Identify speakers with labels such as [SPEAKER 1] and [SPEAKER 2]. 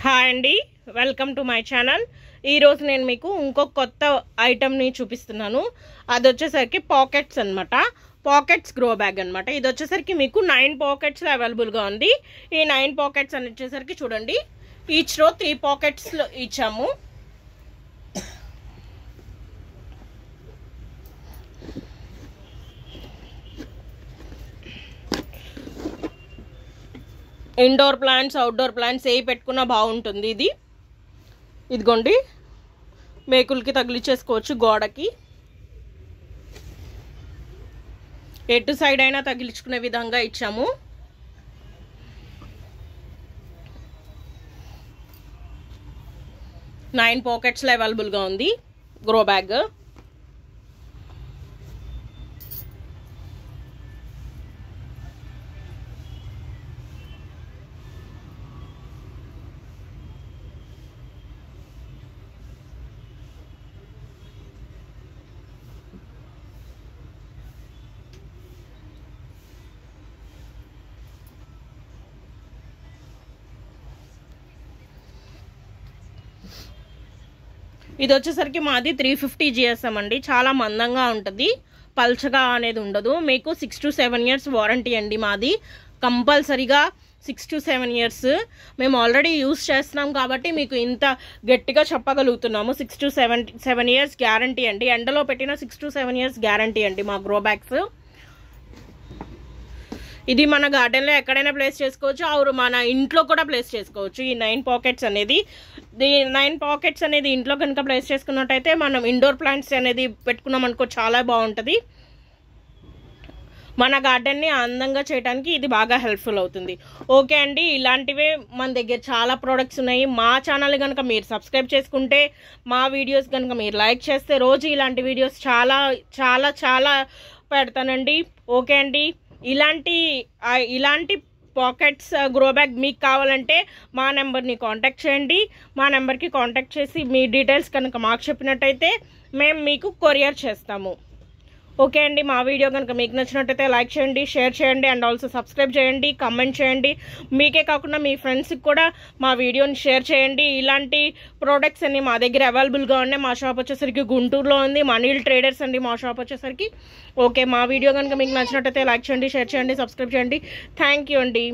[SPEAKER 1] Hi అండి, welcome to my channel. ఈరోజు నేను మీకు ఇంకొక కొత్త ఐటమ్ని చూపిస్తున్నాను. అది వచ్చేసరికి పాకెట్స్ అనమాట. పాకెట్స్ గ్రో బ్యాగ్ అనమాట. ఇది వచ్చేసరికి మీకు 9 పాకెట్స్లో అవైలబుల్గా ఉంది. ఈ 9 పాకెట్స్ అని వచ్చేసరికి చూడండి, ఈచ్ రో 3 పాకెట్స్లో ఇచ్చాము. ఇండోర్ ప్లాంట్స్, అవుట్డోర్ ప్లాంట్స్ ఏ పెట్టుకున్నా బాగుంటుంది. ఇదిగోండి, మేకులకి తగిలించేసుకోవచ్చు, గోడకి ఎటు సైడ్ అయినా తగిలించుకునే విధంగా ఇచ్చాము. నైన్ పాకెట్స్లో అవైలబుల్గా ఉంది గ్రో బ్యాగ్. ఇది వచ్చేసరికి మాది 350 GSM అండి. చాలా మందంగా ఉంటుంది, పల్చగా అనేది ఉండదు. మీకు 6 to 7 years వారంటీ అండి మాది. కంపల్సరీగా 6 to 7 years మేము ఆల్రెడీ యూస్ చేస్తున్నాం కాబట్టి మీకు ఇంత గట్టిగా చెప్పగలుగుతున్నాము. 6 to 7 years గ్యారంటీ అండి. ఎండలో పెట్టిన 6 to 7 years గ్యారంటీ అండి మా గ్రో బ్యాగ్స్. ఇది మన గార్డెన్లో ఎక్కడైనా ప్లేస్ చేసుకోవచ్చు, ఆరు మన ఇంట్లో కూడా ప్లేస్ చేసుకోవచ్చు. ఈ 9 పాకెట్స్ అనేది, 9 పాకెట్స్ అనేది ఇంట్లో కనుక ప్లేస్ చేసుకున్నట్టయితే మనం ఇండోర్ ప్లాంట్స్ అనేది పెట్టుకున్నాం అనుకో, చాలా బాగుంటుంది. మన గార్డెన్ని అందంగా చేయడానికి ఇది బాగా హెల్ప్ఫుల్ అవుతుంది. ఓకే అండి, ఇలాంటివే మన దగ్గర చాలా ప్రోడక్ట్స్ ఉన్నాయి. మా ఛానల్ కనుక మీరు సబ్స్క్రైబ్ చేసుకుంటే, మా వీడియోస్ కనుక మీరు లైక్ చేస్తే, రోజు ఇలాంటి వీడియోస్ చాలా చాలా చాలా పెడతానండి. ఓకే అండి, ఇలాంటి పాకెట్స్ గ్రో బ్యాగ్ మీకు కావాలంటే మా నెంబర్ని కాంటాక్ట్ చేయండి. మా నెంబర్కి కాంటాక్ట్ చేసి మీ డీటెయిల్స్ కనుక మాకు చెప్పినట్టయితే మేము మీకు కొరియర్ చేస్తాము. ఓకే అండి, మా వీడియో కనుక మీకు నచ్చినట్టయితే లైక్ చేయండి, షేర్ చేయండి, అండ్ ఆల్సో సబ్స్క్రైబ్ చేయండి, కమెంట్ చేయండి. మీకే కాకుండా మీ ఫ్రెండ్స్కి కూడా మా వీడియోని షేర్ చేయండి. ఇలాంటి ప్రోడక్ట్స్ అన్ని మా దగ్గర అవైలబుల్గా ఉన్నాయి. మా షాప్ వచ్చేసరికి గుంటూరులో ఉంది, మనీల్ ట్రేడర్స్ అండి మా షాప్ వచ్చేసరికి. ఓకే, మా వీడియో కనుక మీకు నచ్చినట్టయితే లైక్ చేయండి, షేర్ చేయండి, సబ్స్క్రైబ్ చేయండి. థ్యాంక్ యూ అండి.